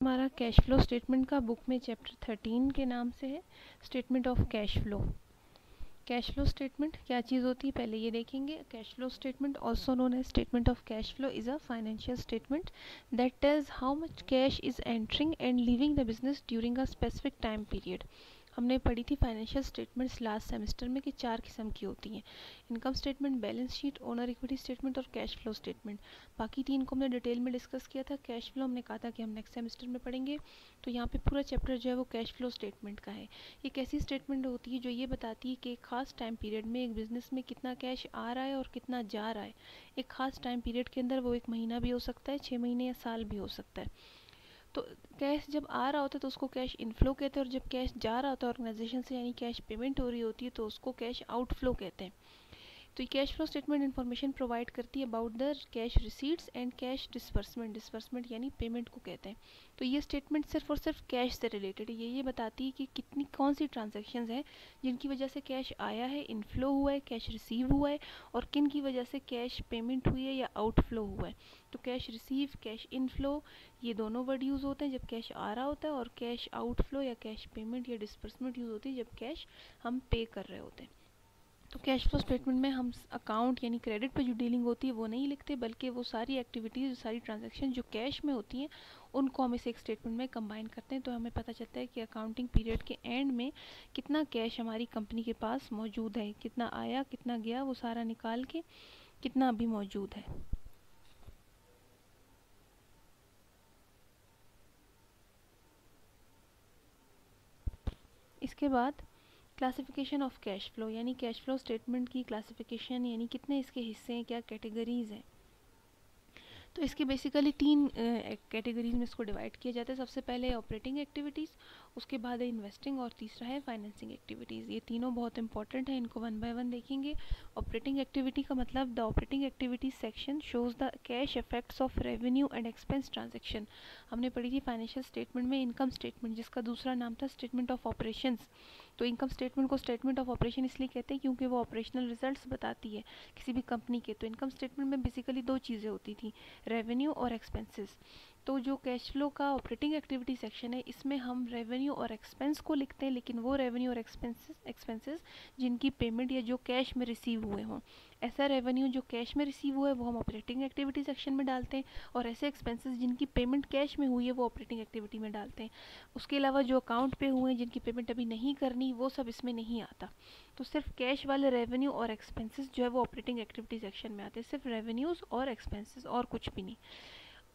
हमारा cash flow statement का book में चैप्टर 13 के नाम से है statement of cash flow. Cash flow statement क्या चीज़ होती है पहले ये देखेंगे। Cash flow statement also known as statement of cash flow is a financial statement that tells how much cash is entering and leaving the business during a specific time period. हमने पढ़ी थी फाइनेंशियल स्टेटमेंट्स लास्ट सेमेस्टर में कि 4 किस्म की होती हैं, income statement, balance sheet, owner equity statement और कैश फ्लो स्टेटमेंट। बाकी 3 को हमने डिटेल में डिस्कस किया था। कैश फ्लो हमने कहा था कि हम नेक्स्ट सेमेस्टर में पढ़ेंगे। तो यहाँ पे पूरा चैप्टर जो है वो कैश फ्लो स्टेटमेंट का है। एक ऐसी स्टेटमेंट होती है जो ये बताती है कि एक खास टाइम पीरियड में एक बिज़नेस में कितना कैश आ रहा है और कितना जा रहा है। एक खास टाइम पीरियड के अंदर वो 1 महीना भी हो सकता है, 6 महीने या साल भी हो सकता है। तो कैश जब आ रहा होता है तो उसको कैश इनफ्लो कहते हैं, और जब कैश जा रहा होता है ऑर्गेनाइजेशन से यानी कैश पेमेंट हो रही होती है तो उसको कैश आउटफ्लो कहते हैं। तो ये cash flow statement information provide करती है about the cash receipts and cash disbursement. Disbursement यानी पेमेंट को कहते हैं। तो ये स्टेटमेंट सिर्फ और सिर्फ कैश से रिलेटेड है। ये बताती है कि कितनी कौन सी ट्रांजैक्शंस हैं जिनकी वजह से कैश आया है, इनफ्लो हुआ है, कैश रिसीव हुआ है, और किन की वजह से कैश पेमेंट हुई है या आउटफ्लो हुआ है। तो कैश रिसीव, कैश इनफ्लो, ये दोनों वर्ड यूज़ होते हैं जब कैश आ रहा होता है, और कैश आउटफ्लो या कैश पेमेंट या डिसबर्समेंट यूज़ होती है जब कैश हम पे कर रहे होते हैं। तो कैश फ्लो स्टेटमेंट में हम अकाउंट यानी क्रेडिट पे जो डीलिंग होती है वो नहीं लिखते, बल्कि वो सारी एक्टिविटीज़, सारी ट्रांजैक्शन जो कैश में होती हैं उनको हम इस एक स्टेटमेंट में कंबाइन करते हैं। तो हमें पता चलता है कि अकाउंटिंग पीरियड के एंड में कितना कैश हमारी कंपनी के पास मौजूद है, कितना आया, कितना गया, वो सारा निकाल के कितना अभी मौजूद है। इसके बाद क्लासिफिकेशन ऑफ कैश फ्लो यानी कैश फ्लो स्टेटमेंट की क्लासिफिकेशन यानी कितने इसके हिस्से हैं, क्या कैटेगरीज हैं। तो इसके बेसिकली 3 कैटेगरीज में इसको डिवाइड किया जाता है। सबसे पहले ऑपरेटिंग एक्टिविटीज़, उसके बाद है इन्वेस्टिंग, और तीसरा है फाइनेंसिंग एक्टिविटीज़। ये तीनों बहुत इंपॉर्टेंट है, इनको 1 बाय 1 देखेंगे। ऑपरेटिंग एक्टिविटी का मतलब the operating activities section shows the cash effects of revenue and expense transaction. हमने पढ़ी थी फाइनेंशियल स्टेटमेंट में इनकम स्टेटमेंट, जिसका दूसरा नाम था स्टेटमेंट ऑफ ऑपरेशंस। तो इनकम स्टेटमेंट को स्टेटमेंट ऑफ ऑपरेशन इसलिए कहते हैं क्योंकि वो ऑपरेशनल रिजल्ट्स बताती है किसी भी कंपनी के। तो इनकम स्टेटमेंट में बेसिकली 2 चीज़ें होती थी, रेवेन्यू और एक्सपेंसेस। तो जो कैश फ्लो का ऑपरेटिंग एक्टिविटी सेक्शन है इसमें हम रेवेन्यू और एक्सपेंस को लिखते हैं, लेकिन वो रेवेन्यू और एक्सपेंसेस जिनकी पेमेंट या जो कैश में रिसीव हुए हों। ऐसा रेवेन्यू जो कैश में रिसीव हुआ है वो हम ऑपरेटिंग एक्टिविटी सेक्शन में डालते हैं, और ऐसे एक्सपेंसेस जिनकी पेमेंट कैश में हुई है वो ऑपरेटिंग एक्टिविटी में डालते हैं। उसके अलावा जो अकाउंट पे हुए हैं जिनकी पेमेंट अभी नहीं करनी वो सब इसमें नहीं आता। तो सिर्फ कैश वाले रेवेन्यू और एक्सपेंसेस जो है वो ऑपरेटिंग एक्टिविटी सेक्शन में आते हैं, सिर्फ रेवेन्यूज़ और एक्सपेंसेस और कुछ भी नहीं।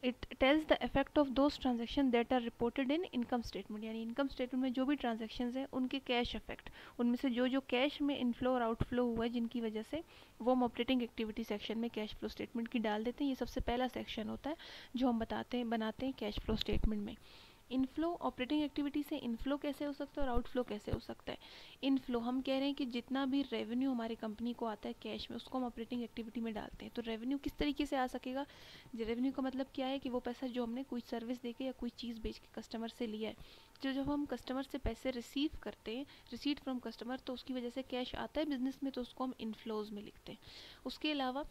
It tells the effect of those transaction that are reported in income statement, यानी इनकम स्टेटमेंट में जो भी ट्रांजेक्शन्स हैं उनके कैश इफेक्ट, उनमें से जो जो कैश में इनफ्लो और आउटफ्लो हुआ है जिनकी वजह से, वो हम ऑपरेटिंग एक्टिविटी सेक्शन में कैश फ्लो स्टेटमेंट की डाल देते हैं। ये सबसे पहला सेक्शन होता है जो हम बनाते हैं कैश फ्लो स्टेटमेंट में। इनफ्लो, ऑपरेटिंग एक्टिविटी से इनफ्लो कैसे हो सकता है और आउटफ्लो कैसे हो सकता है। इनफ्लो हम कह रहे हैं कि जितना भी रेवेन्यू हमारी कंपनी को आता है कैश में उसको हम ऑपरेटिंग एक्टिविटी में डालते हैं। तो रेवेन्यू किस तरीके से आ सकेगा, रेवेन्यू का मतलब क्या है कि वो पैसा जो हमने कोई सर्विस देके या कोई चीज़ बेच के कस्टमर से लिया है। जो जब हम कस्टमर से पैसे रिसीव करते हैं, रिसीट फ्रॉम कस्टमर, तो उसकी वजह से कैश आता है बिजनेस में, तो उसको हम इनफ्लोज में लिखते हैं। उसके अलावा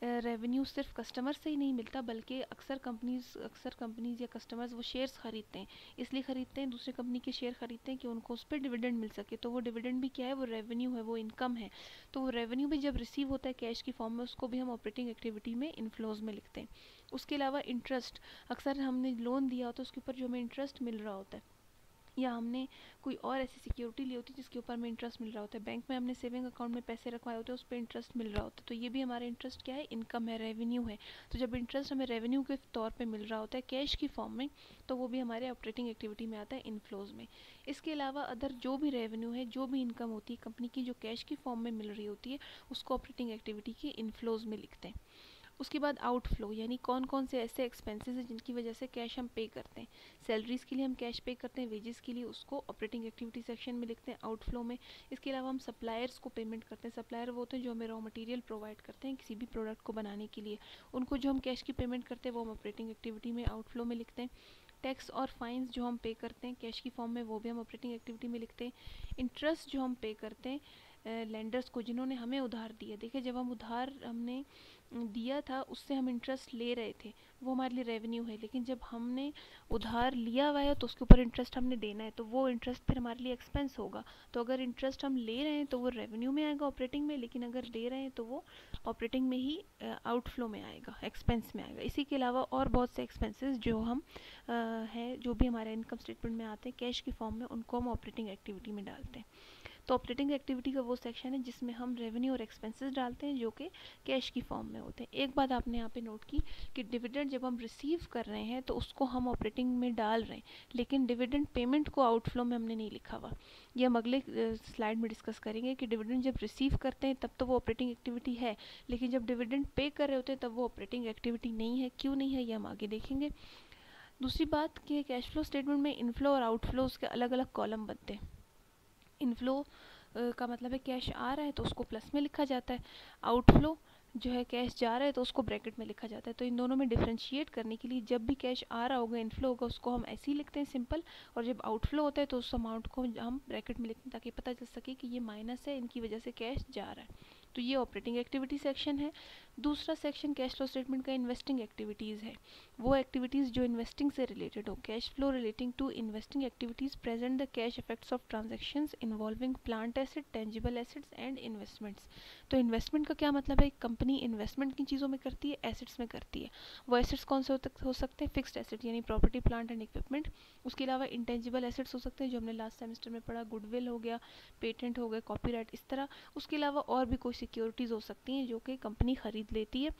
रेवेन्यू सिर्फ कस्टमर से ही नहीं मिलता, बल्कि अक्सर कंपनीज या कस्टमर्स वो शेयर्स खरीदते हैं। इसलिए खरीदते हैं, दूसरे कंपनी के शेयर खरीदते हैं कि उनको उस पर डिविडेंड मिल सके। तो वो डिविडेंड भी क्या है, वो रेवेन्यू है, वो इनकम है। तो वो रेवेन्यू भी जब रिसीव होता है कैश की फॉर्म में, उसको भी हम ऑपरेटिंग एक्टिविटी में इनफ्लोज में लिखते हैं। उसके अलावा इंटरेस्ट, अक्सर हमने लोन दिया होता है उसके ऊपर जो हमें इंटरेस्ट मिल रहा होता है, या हमने कोई और ऐसी सिक्योरिटी ली होती है जिसके ऊपर हमें इंटरेस्ट मिल रहा होता है। बैंक में हमने सेविंग अकाउंट में पैसे रखवाए होते हैं, उस पर इंटरेस्ट मिल रहा होता है। तो ये भी हमारा इंटरेस्ट क्या है, इनकम है, रेवेन्यू है। तो जब इंटरेस्ट हमें रेवेन्यू के तौर पे मिल रहा होता है कैश की फॉर्म में, तो वो भी हमारे ऑपरेटिंग एक्टिविटी में आता है, इनफ्लोज में। इसके अलावा अदर जो भी रेवेन्यू है, जो भी इनकम होती है कंपनी की जो कैश की फॉर्म में मिल रही होती है, उसको ऑपरेटिंग एक्टिविटी की इनफ्लोज में लिखते हैं। उसके बाद आउटफ्लो, यानी कौन कौन से ऐसे एक्सपेंसेस हैं जिनकी वजह से कैश हम पे करते हैं। सैलरीज़ के लिए हम कैश पे करते हैं, वेजेस के लिए, उसको ऑपरेटिंग एक्टिविटी सेक्शन में लिखते हैं, आउटफ्लो में। इसके अलावा हम सप्लायर्स को पेमेंट करते हैं। सप्लायर वो होते हैं जो हमें रॉ मटेरियल प्रोवाइड करते हैं किसी भी प्रोडक्ट को बनाने के लिए, उनको जो हम कैश की पेमेंट करते हैं वो हम ऑपरेटिंग एक्टिविटी में आउटफ्लो में लिखते हैं। टैक्स और फाइन्स जो हम पे करते हैं कैश की फॉर्म में, वो भी हम ऑपरेटिंग एक्टिविटी में लिखते हैं। इंटरेस्ट जो हम पे करते हैं लेंडर्स को जिन्होंने हमें उधार दिया। देखिए जब हम उधार हमने दिया था उससे हम इंटरेस्ट ले रहे थे, वो हमारे लिए रेवेन्यू है। लेकिन जब हमने उधार लिया हुआ है तो उसके ऊपर इंटरेस्ट हमने देना है, तो वो इंटरेस्ट फिर हमारे लिए एक्सपेंस होगा। तो अगर इंटरेस्ट हम ले रहे हैं तो वो रेवेन्यू में आएगा ऑपरेटिंग में, लेकिन अगर दे रहे हैं तो वो ऑपरेटिंग में ही आउटफ्लो में आएगा, एक्सपेंस में आएगा। इसी के अलावा और बहुत से एक्सपेंसेस जो हम है जो भी हमारे इनकम स्टेटमेंट में आते हैं कैश की फॉर्म में, उनको हम ऑपरेटिंग एक्टिविटी में डालते हैं। तो ऑपरेटिंग एक्टिविटी का वो सेक्शन है जिसमें हम रेवेन्यू और एक्सपेंसेस डालते हैं जो कि कैश की फॉर्म में होते हैं। एक बात आपने यहाँ पे नोट की कि डिविडेंड जब हम रिसीव कर रहे हैं तो उसको हम ऑपरेटिंग में डाल रहे हैं, लेकिन डिविडेंड पेमेंट को आउटफ्लो में हमने नहीं लिखा हुआ। ये हम अगले स्लाइड में डिस्कस करेंगे कि डिविडेंड जब रिसीव करते हैं तब तो वो ऑपरेटिंग एक्टिविटी है, लेकिन जब डिविडेंड पे कर रहे होते हैं तब वो ऑपरेटिंग एक्टिविटी नहीं है। क्यों नहीं है ये हम आगे देखेंगे। दूसरी बात कि कैश फ्लो स्टेटमेंट में इनफ्लो और आउटफ्लो के अलग अलग कॉलम बनते हैं। इनफ्लो का मतलब है कैश आ रहा है तो उसको प्लस में लिखा जाता है, आउटफ्लो जो है कैश जा रहा है तो उसको ब्रैकेट में लिखा जाता है। तो इन दोनों में डिफरेंशिएट करने के लिए जब भी कैश आ रहा होगा इनफ्लो होगा उसको हम ऐसे ही लिखते हैं सिंपल, और जब आउटफ्लो होता है तो उस अमाउंट को हम ब्रैकेट में लिखते हैं ताकि पता चल सके कि ये माइनस है, इनकी वजह से कैश जा रहा है। तो ये ऑपरेटिंग एक्टिविटी सेक्शन है। दूसरा सेक्शन कैश फ्लो स्टेटमेंट का इन्वेस्टिंग एक्टिविटीज़ है। वो एक्टिविटीज़ जो इन्वेस्टिंग से रिलेटेड हो। Cash flow relating to investing activities present the cash effects of transactions involving plant asset, tangible assets and investments. तो investment का क्या मतलब है, कंपनी इन्वेस्टमेंट किन चीज़ों में करती है, एसेट्स में करती है। वो एसेट्स कौन से हो सकते हैं, फिक्स्ड एसेट यानी प्रॉपर्टी प्लांट एंड इक्विपमेंट। उसके अलावा इंटेंजिबल एसेट्स हो सकते हैं जो हमने लास्ट सेमेस्टर में पढ़ा, गुडविल हो गया, पेटेंट हो गए, कॉपीराइट, इस तरह। उसके अलावा और भी कोई सिक्योरिटीज़ हो सकती हैं जो कि कंपनी खरीद लेती है,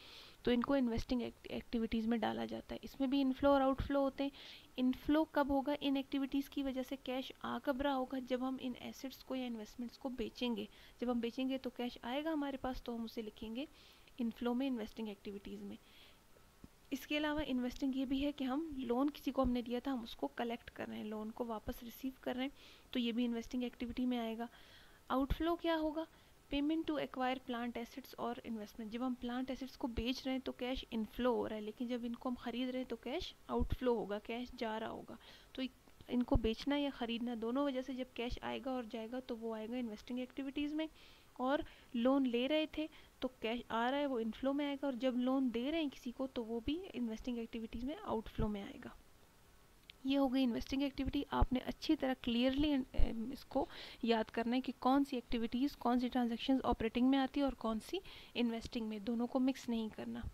तो इनको इन्वेस्टिंग एक्टिविटीज़ में डाला जाता है। इसमें भी इनफ्लो और आउटफ्लो होते हैं। इनफ्लो कब होगा, इन एक्टिविटीज़ की वजह से कैश आ कब रहा होगा, जब हम इन एसेट्स को या इन्वेस्टमेंट्स को बेचेंगे। जब हम बेचेंगे तो कैश आएगा हमारे पास, तो हम उसे लिखेंगे इनफ्लो में, इन्वेस्टिंग एक्टिविटीज़ में। इसके अलावा इन्वेस्टिंग ये भी है कि हम लोन किसी को हमने दिया था हम उसको कलेक्ट कर रहे हैं, लोन को वापस रिसीव कर रहे हैं, तो ये भी इन्वेस्टिंग एक्टिविटी में आएगा। आउटफ्लो क्या होगा, payment to acquire plant assets और इन्वेस्टमेंट। जब हम प्लांट एसेट्स को बेच रहे हैं तो कैश इनफ्लो हो रहा है, लेकिन जब इनको हम खरीद रहे हैं तो कैश आउटफ्लो होगा, कैश जा रहा होगा। तो इनको बेचना या खरीदना दोनों वजह से जब कैश आएगा और जाएगा तो वो आएगा इन्वेस्टिंग एक्टिविटीज़ में। और लोन ले रहे थे तो कैश आ रहा है वो इनफ्लो में आएगा, और जब लोन दे रहे हैं किसी को तो वो भी इन्वेस्टिंग एक्टिविटीज़ में आउटफ्लो में आएगा। ये हो गई इन्वेस्टिंग एक्टिविटी। आपने अच्छी तरह क्लियरली इसको याद करना है कि कौन सी एक्टिविटीज़, कौन सी ट्रांजैक्शंस ऑपरेटिंग में आती है और कौन सी इन्वेस्टिंग में, दोनों को मिक्स नहीं करना।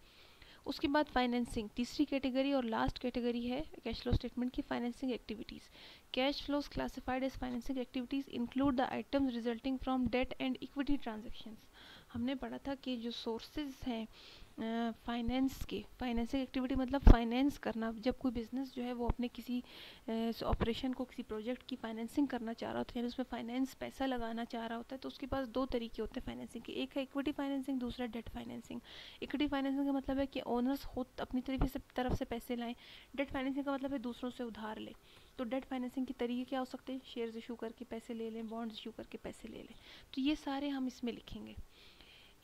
उसके बाद फाइनेंसिंग, तीसरी कैटेगरी और लास्ट कैटेगरी है कैश फ्लो स्टेटमेंट की, financing activities. Cash flows classified as financing activities include the items resulting from debt and equity transactions. हमने पढ़ा था कि जो सोर्सेज हैं फाइनेंस के, फाइनेंसिंग एक्टिविटी मतलब फाइनेंस करना। जब कोई बिजनेस जो है वो अपने किसी ऑपरेशन को, किसी प्रोजेक्ट की फाइनेंसिंग करना चाह रहा होता है, यानी उसमें फाइनेंस पैसा लगाना चाह रहा होता है, तो उसके पास दो तरीके होते हैं फाइनेंसिंग के, एक है इक्विटी फाइनेंसिंग, दूसरा डेट फाइनेंसिंग। इक्विटी फाइनेंसिंग का मतलब है कि ओनर्स खुद अपनी तरफ से पैसे लाएं। डेट फाइनेंसिंग का मतलब है दूसरों से उधार लें। तो डेट फाइनेंसिंग के तरीके क्या हो सकते हैं, शेयर्स इशू करके पैसे ले लें, बॉन्ड्स इशू करके पैसे ले लें, तो ये सारे हम इसमें लिखेंगे।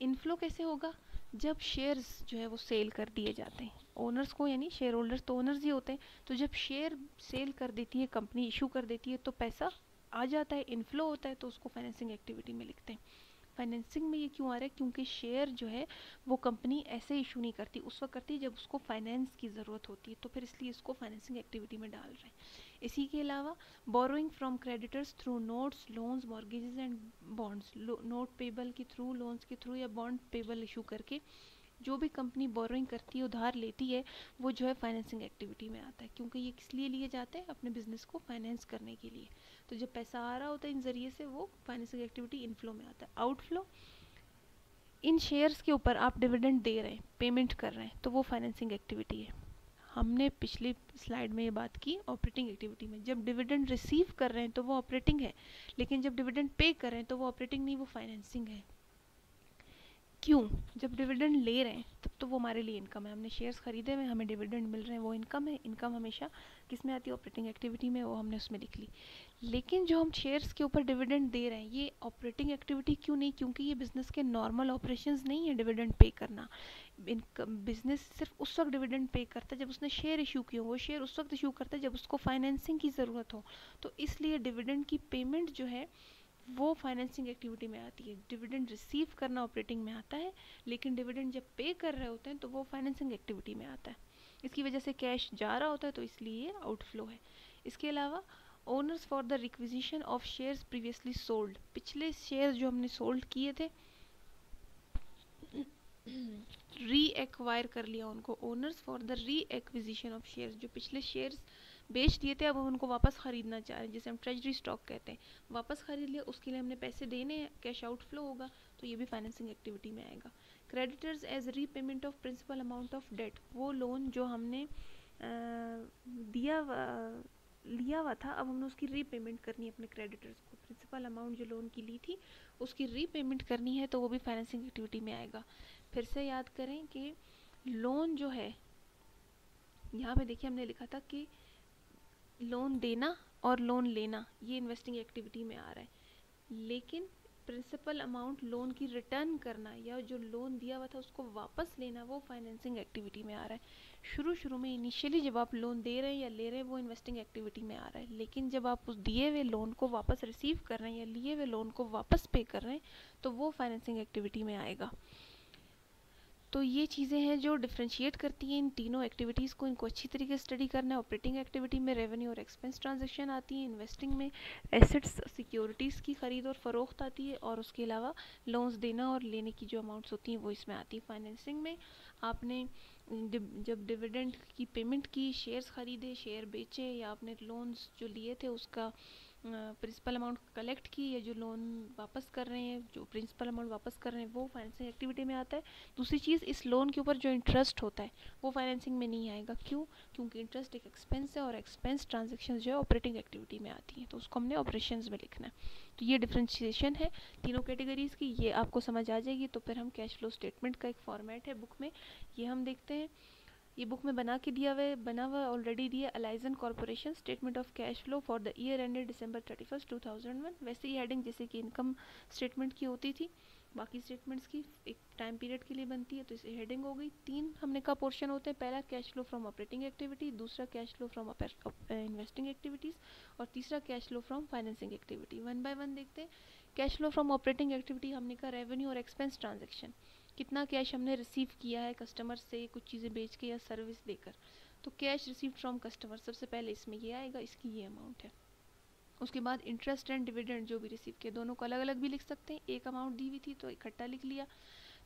इनफ्लो कैसे होगा, जब शेयर्स जो है वो सेल कर दिए जाते हैं ओनर्स को, यानी शेयर होल्डर्स तो ओनर्स ही होते हैं। तो जब शेयर सेल कर देती है कंपनी, इशू कर देती है, तो पैसा आ जाता है, इनफ्लो होता है, तो उसको फाइनेंसिंग एक्टिविटी में लिखते हैं। फाइनेंसिंग में ये क्यों आ रहा है, क्योंकि शेयर जो है वो कंपनी ऐसे इशू नहीं करती, उस वक्त करती है जब उसको फाइनेंस की ज़रूरत होती है, तो फिर इसलिए इसको फाइनेंसिंग एक्टिविटी में डाल रहे हैं। इसी के अलावा borrowing from creditors through notes, loans, mortgages and bonds. Note payable के थ्रू, लोन्स के थ्रू या बॉन्ड पेबल इशू करके जो भी कंपनी बोरोइंग करती है, उधार लेती है, वो जो है फाइनेंसिंग एक्टिविटी में आता है, क्योंकि ये किस लिए लिए जाते हैं, अपने बिजनेस को फाइनेंस करने के लिए। तो जब पैसा आ रहा होता है इन जरिए से, वो फाइनेंसिंग एक्टिविटी इनफ्लो में आता है। आउटफ्लो, इन शेयर्स के ऊपर आप डिविडेंड दे रहे हैं, पेमेंट कर रहे हैं, तो वो फाइनेंसिंग एक्टिविटी है। हमने पिछली स्लाइड में ये बात की ऑपरेटिंग एक्टिविटी में, जब डिविडेंड रिसीव कर रहे हैं तो वो ऑपरेटिंग है, लेकिन जब डिविडेंड पे कर रहे हैं तो वो ऑपरेटिंग नहीं, वो फाइनेंसिंग है। क्यों, जब डिविडेंड ले रहे हैं तब तो वो हमारे लिए इनकम है, हमने शेयर्स खरीदे हुए, हमें डिविडेंड मिल रहे हैं, वो इनकम है। इनकम हमेशा किस में आती है, ऑपरेटिंग एक्टिविटी में, वो हमने उसमें लिख ली। लेकिन जो हम शेयर्स के ऊपर डिविडेंड दे रहे हैं ये ऑपरेटिंग एक्टिविटी क्यों नहीं, क्योंकि ये बिजनेस के नॉर्मल ऑपरेशंस नहीं है डिविडेंड पे करना। बिजनेस सिर्फ उस वक्त डिविडेंड पे करता है जब उसने शेयर इशू किए हो, वो शेयर उस वक्त इशू करता है जब उसको फाइनेंसिंग की ज़रूरत हो। तो इसलिए डिविडेंड की पेमेंट जो है वो फाइनेंसिंग एक्टिविटी में आती है। डिविडेंड रिसीव करना ऑपरेटिंग में आता है, लेकिन डिविडेंड जब पे कर रहे होते हैं तो वो फाइनेंसिंग एक्टिविटी में आता है। इसकी वजह से कैश जा रहा होता है, तो इसलिए आउटफ्लो है। इसके अलावा owners for the requisition of shares previously sold, पिछले शेयर्स जो हमने सोल्ड किए थे री एक्वायर कर लिया उनको। ओनर्स फॉर द री एक्विजिशन ऑफ शेयर्स, जो पिछले शेयर्स बेच दिए थे अब हम उनको वापस खरीदना चाह रहे हैं, जिसे हम ट्रेजरी स्टॉक कहते हैं, वापस खरीद लिया, उसके लिए हमने पैसे देने हैं, कैश आउटफ्लो होगा, तो ये भी फाइनेंसिंग एक्टिविटी में आएगा। Creditors as repayment of principal amount of debt, वो लोन जो हमने लिया हुआ था, अब हमने उसकी रीपेमेंट करनी है अपने क्रेडिटर्स को। प्रिंसिपल अमाउंट जो लोन की ली थी उसकी रीपेमेंट करनी है, तो वो भी फाइनेंसिंग एक्टिविटी में आएगा। फिर से याद करें कि लोन जो है, यहाँ पे देखिए हमने लिखा था कि लोन देना और लोन लेना ये इन्वेस्टिंग एक्टिविटी में आ रहा है, लेकिन प्रिंसिपल अमाउंट लोन की रिटर्न करना या जो लोन दिया हुआ था उसको वापस लेना वो फाइनेंसिंग एक्टिविटी में आ रहा है। शुरू में इनिशियली जब आप लोन दे रहे हैं या ले रहे हैं वो इन्वेस्टिंग एक्टिविटी में आ रहा है, लेकिन जब आप उस दिए हुए लोन को वापस रिसीव कर रहे हैं या लिए हुए लोन को वापस पे कर रहे हैं तो वो फाइनेंसिंग एक्टिविटी में आएगा। तो ये चीज़ें हैं जो डिफ्रेंशिएट करती हैं इन तीनों एक्टिविटीज़ को, इनको अच्छी तरीके से स्टडी करना है। ऑपरेटिंग एक्टिविटी में रेवेन्यू और एक्सपेंस ट्रांजैक्शन आती है, इन्वेस्टिंग में एसेट्स सिक्योरिटीज़ की ख़रीद और फरोख्त आती है, और उसके अलावा लोन्स देना और लेने की जो अमाउंट्स होती हैं वो इसमें आती है। फाइनेंसिंग में आपने जब डिविडेंड की पेमेंट की, शेयर्स ख़रीदे, शेयर बेचे, या आपने लोन्स जो लिए थे उसका प्रिंसिपल अमाउंट कलेक्ट की, या जो लोन वापस कर रहे हैं, जो प्रिंसिपल अमाउंट वापस कर रहे हैं, वो फाइनेंसिंग एक्टिविटी में आता है। दूसरी चीज़, इस लोन के ऊपर जो इंटरेस्ट होता है वो फाइनेंसिंग में नहीं आएगा। क्यों? क्योंकि इंटरेस्ट एक एक्सपेंस है और एक्सपेंस ट्रांजेक्शन जो है ऑपरेटिंग एक्टिविटी में आती है, तो उसको हमने ऑपरेशंस में लिखना है। तो ये डिफ्रेंशिएशन है तीनों कैटेगरीज़ की, ये आपको समझ आ जाएगी। तो फिर हम कैश फ्लो स्टेटमेंट का एक फॉर्मेट है बुक में, ये हम देखते हैं। ये बुक में बना हुआ ऑलरेडी दिया, अलाइजन corporation statement of cash flow for the year ended December 31, 2001। वैसे ही हेडिंग जैसे कि इनकम स्टेटमेंट की होती थी, बाकी स्टेटमेंट्स की एक टाइम पीरियड के लिए बनती है, तो इसे हेडिंग हो गई। 3 हमने का पोर्शन होते हैं, पहला cash flow from operating activity, दूसरा cash flow from investing activities, और तीसरा cash flow from financing activity. 1 by 1 देखते हैं। Cash flow from operating activity हमने का रेवेन्यू और एक्सपेंस ट्रांजेक्शन, कितना कैश हमने रिसीव किया है कस्टमर से कुछ चीज़ें बेच के या सर्विस देकर, तो कैश रिसीव फ्रॉम कस्टमर सबसे पहले इसमें ये आएगा, इसकी ये अमाउंट है। उसके बाद इंटरेस्ट एंड डिविडेंड जो भी रिसीव किए, दोनों को अलग अलग भी लिख सकते हैं, एक अमाउंट दी हुई थी तो इकट्ठा लिख लिया।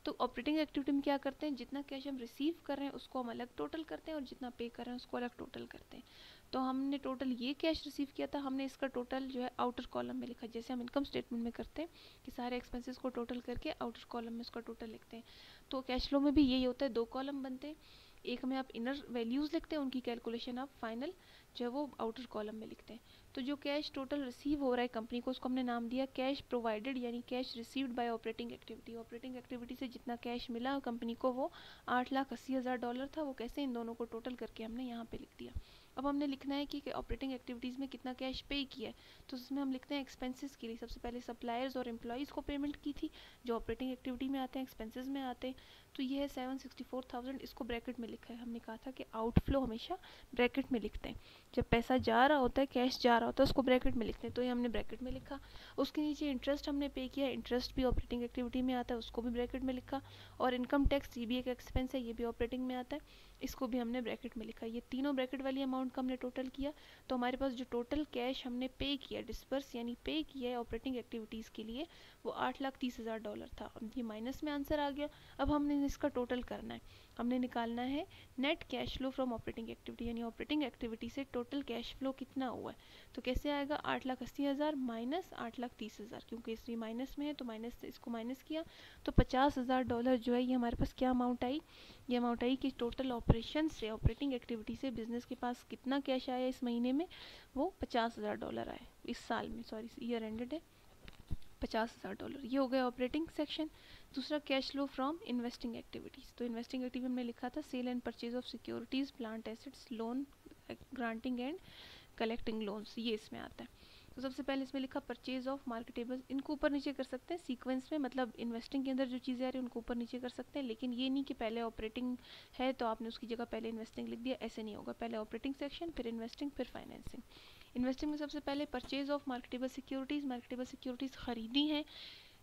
तो ऑपरेटिंग एक्टिविटी में क्या करते हैं, जितना कैश हम रिसीव कर रहे हैं उसको हम अलग टोटल करते हैं, और जितना पे कर रहे हैं उसको अलग टोटल करते हैं। तो हमने टोटल ये कैश रिसीव किया था, हमने इसका टोटल जो है आउटर कॉलम में लिखा, जैसे हम इनकम स्टेटमेंट में करते हैं कि सारे एक्सपेंसेस को टोटल करके आउटर कॉलम में उसका टोटल लिखते हैं। तो कैश फ्लो में भी यही होता है, 2 कॉलम बनते हैं, एक में आप इनर वैल्यूज़ लिखते हैं, उनकी कैलकुलेशन आप फाइनल जो है वो आउटर कॉलम में लिखते हैं। तो जो कैश टोटल रिसीव हो रहा है कंपनी को, उसको हमने नाम दिया कैश प्रोवाइडेड, यानी cash received by operating activity. Operating activity से जितना कैश मिला कंपनी को वो $8,80,000 था, वो कैसे, इन दोनों को टोटल करके हमने यहाँ पे लिख दिया। अब हमने लिखना है कि ऑपरेटिंग एक्टिविटीज़ में कितना कैश पे किया है, तो उसमें हम लिखते हैं एक्सपेंसेस के लिए। सबसे पहले सप्लायर्स और एम्प्लॉयज़ को पेमेंट की थी, जो ऑपरेटिंग एक्टिविटी में आते हैं, एक्सपेंसेस में आते हैं, तो ये है 764,000, इसको ब्रैकेट में लिखा है। हमने कहा था कि आउटफ्लो हमेशा ब्रैकेट में लिखते हैं, जब पैसा जा रहा होता है, कैश जा रहा होता है, उसको ब्रैकेट में लिखते हैं, तो ये हमने ब्रैकेट में लिखा। उसके नीचे इंटरेस्ट हमने पे किया, इंटरेस्ट भी ऑपरेटिंग एक्टिविटी में आता है, उसको भी ब्रैकेट में लिखा। और इनकम टैक्स, ये भी एक एक्सपेंस है, ये भी ऑपरेटिंग में आता है, इसको भी हमने ब्रैकेट में लिखा। ये तीनों ब्रैकेट वाली अमाउंट का हमने टोटल किया, तो हमारे पास जो टोटल कैश हमने पे किया, डिस्पर्स यानी पे किया है ऑपरेटिंग एक्टिविटीज़ के लिए, वो $8,30,000 था। ये माइनस में आंसर आ गया। अब हमने इसका टोटल करना है, हमने निकालना है net cash flow from operating activity, यानी ऑपरेटिंग एक्टिविटी से टोटल कैश फ्लो कितना हुआ है। तो कैसे आएगा, 8,80,000 माइनस 8,30,000, क्योंकि इस माइनस में है तो माइनस से इसको माइनस किया, तो $50,000 जो है ये हमारे पास क्या अमाउंट आई, ये अमाउंट आई कि टोटल ऑपरेशन से, ऑपरेटिंग एक्टिविटी से बिजनेस के पास कितना कैश आया इस महीने में, वो $50,000 आए इस साल में, सॉरी ईयर एंडेड है, $50,000। ये हो गया ऑपरेटिंग सेक्शन। दूसरा cash flow from investing activities, तो इन्वेस्टिंग एक्टिविटी हमने लिखा था sale and purchase of securities, plant assets, loan granting and collecting loans, ये इसमें आता है। तो सबसे पहले इसमें लिखा परचेज ऑफ मार्केटेबल, इनको ऊपर नीचे कर सकते हैं सीक्वेंस में, मतलब इन्वेस्टिंग के अंदर जो चीज़ें आ रही हैं उनको ऊपर नीचे कर सकते हैं, लेकिन ये नहीं कि पहले ऑपरेटिंग है तो आपने उसकी जगह पहले इन्वेस्टिंग लिख दिया, ऐसे नहीं होगा। पहले ऑपरेटिंग सेक्शन, फिर इन्वेस्टिंग, फिर फाइनेंसिंग। इन्वेस्टिंग में सबसे पहले परचेज ऑफ मार्केटेबल सिक्योरिटीज़ ख़रीदी हैं,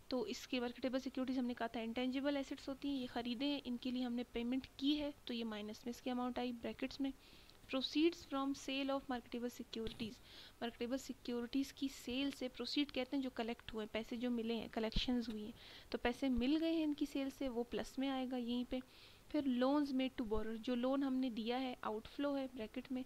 तो इसके मार्केटेबल सिक्योरिटीज़ हमने कहा था इंटेंजिबल एसेट्स होती हैं, ये ख़रीदे हैं, इनके लिए हमने पेमेंट की है, तो ये माइनस में इसकी अमाउंट आई ब्रैकेट्स में। Proceeds from sale of marketable securities की सेल से, प्रोसीड कहते हैं जो कलेक्ट हुए, पैसे जो मिले हैं, कलेक्शंस हुई हैं, तो पैसे मिल गए हैं इनकी सेल से, वो प्लस में आएगा यहीं पे। फिर लोन्स मेड टू बोरोर, जो लोन हमने दिया है आउटफ्लो है ब्रैकेट में,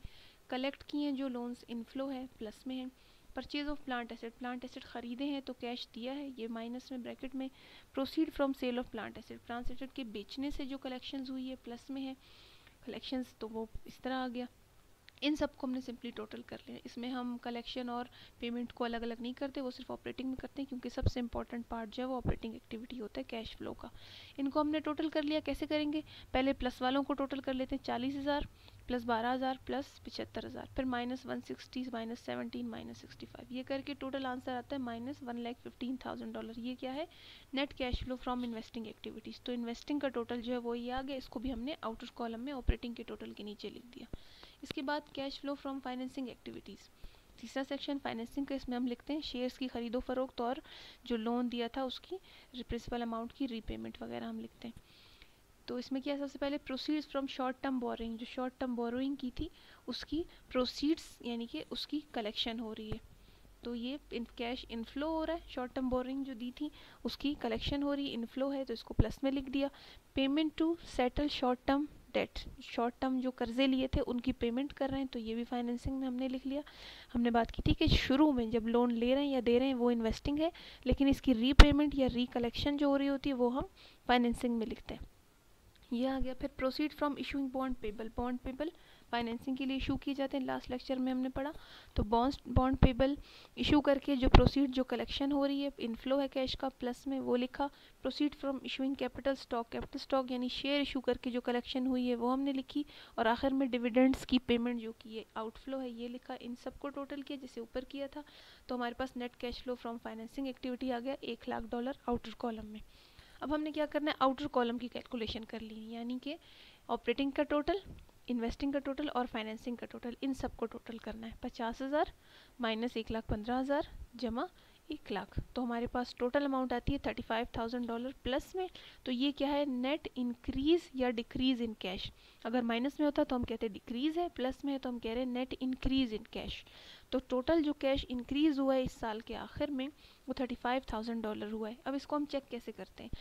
कलेक्ट किए हैं जो लोन्स इनफ्लो है प्लस में है। परचेज ऑफ प्लांट एसेट ख़रीदे हैं तो कैश दिया है, ये माइनस में ब्रैकेट में। Proceed from sale of plant asset के बेचने से जो कलेक्शंस हुई है प्लस में है, कलेक्शंस तो वो इस तरह आ गया। इन सबको हमने सिंपली टोटल कर लिया, इसमें हम कलेक्शन और पेमेंट को अलग अलग नहीं करते, वो सिर्फ ऑपरेटिंग में करते हैं, क्योंकि सबसे इंपॉर्टेंट पार्ट जो है वो ऑपरेटिंग एक्टिविटी होता है कैश फ्लो का। इनको हमने टोटल कर लिया, कैसे करेंगे, पहले प्लस वालों को टोटल कर लेते हैं, 40,000 प्लस 12,000 प्लस 75,000, फिर -160 -17 -65, ये करके टोटल आंसर आता है -$1,15,000। ये क्या है, net cash flow from investing activities. तो इन्वेस्टिंग का टोटल जो है वो ये आ गया, इसको भी हमने आउटर कॉलम में ऑपरेटिंग के टोटल के नीचे लिख दिया। इसके बाद cash flow from financing activities, तीसरा सेक्शन फाइनेंसिंग का, इसमें हम लिखते हैं शेयर्स की खरीदो फरोख्त और जो लोन दिया था उसकी प्रिंसिपल अमाउंट की रीपेमेंट वगैरह हम लिखते हैं। तो इसमें क्या है, सबसे पहले proceeds from short term borrowing, जो शॉर्ट टर्म बोरोइंग की थी उसकी प्रोसीड्स यानी कि उसकी कलेक्शन हो रही है, तो ये कैश इनफ्लो हो रहा है, शॉर्ट टर्म बोरोइंग जो दी थी उसकी कलेक्शन हो रही है, इनफ्लो है तो इसको प्लस में लिख दिया। Payment to settle short term debt, short term जो कर्जे लिए थे उनकी पेमेंट कर रहे हैं, तो ये भी फाइनेंसिंग में हमने लिख लिया। हमने बात की थी कि शुरू में जब लोन ले रहे हैं या दे रहे हैं वो इन्वेस्टिंग है, लेकिन इसकी रीपेमेंट या रिकलेक्शन जो हो रही होती है वो हम फाइनेंसिंग में लिखते हैं, ये आ गया। फिर proceed from issuing bond payable financing के लिए इशू किए जाते हैं, लास्ट लेक्चर में हमने पढ़ा। तो बॉन्ड पेबल इशू करके जो प्रोसीड जो कलेक्शन हो रही है, इनफ्लो है कैश का प्लस में वो लिखा। Proceed from issuing capital stock यानी शेयर इशू करके जो कलेक्शन हुई है वो हमने लिखी, और आखिर में डिविडेंड्स की पेमेंट जो कि ये आउटफ्लो है ये लिखा। इन सबको टोटल किया जैसे ऊपर किया था, तो हमारे पास net cash flow from financing activity आ गया $1,00,000 आउटर कॉलम में। अब हमने क्या करना है, आउटर कॉलम की कैलकुलेशन कर ली, यानी कि ऑपरेटिंग का टोटल, इन्वेस्टिंग का टोटल और फाइनेंसिंग का टोटल, इन सबको टोटल करना है। 50,000 माइनस 1,15,000 जमा 1,00,000, तो हमारे पास टोटल अमाउंट आती है $35,000 प्लस में। तो ये क्या है, नेट इंक्रीज या डिक्रीज इन कैश। अगर माइनस में होता तो हम कहते हैं डिक्रीज है, प्लस में है तो हम कह रहे हैं नेट इंक्रीज इन कैश। तो टोटल जो कैश इंक्रीज हुआ है इस साल के आखिर में वो $35,000 हुआ है। अब इसको हम चेक कैसे करते हैं,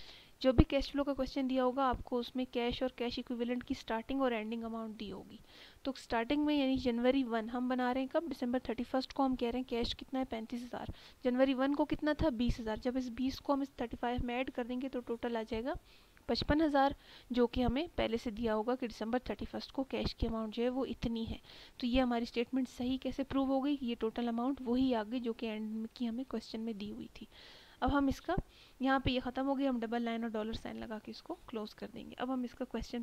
जो भी कैश फ्लो का क्वेश्चन दिया होगा आपको उसमें कैश और कैश इक्विवेलेंट की स्टार्टिंग और एंडिंग अमाउंट दी होगी। तो स्टार्टिंग में यानी जनवरी 1 हम बना रहे हैं, कब, दिसंबर 31 को हम कह रहे हैं कैश कितना है 35,000, जनवरी 1 को कितना था 20,000, जब इस 20 को हम इस 35 में ऐड कर देंगे तो टोटल आ जाएगा 55,000, जो कि हमें पहले से दिया होगा कि दिसंबर 31 को कैश की अमाउंट जो है वो इतनी है। तो ये हमारी स्टेटमेंट सही कैसे प्रूव हो गई, ये टोटल अमाउंट वही आ गई जो कि एंड की हमें क्वेश्चन में दी हुई थी। अब हम इसका यहाँ पे ये ख़त्म हो गया, हम डबल लाइन और डॉलर साइन लगा के इसको क्लोज कर देंगे। अब हम इसका क्वेश्चन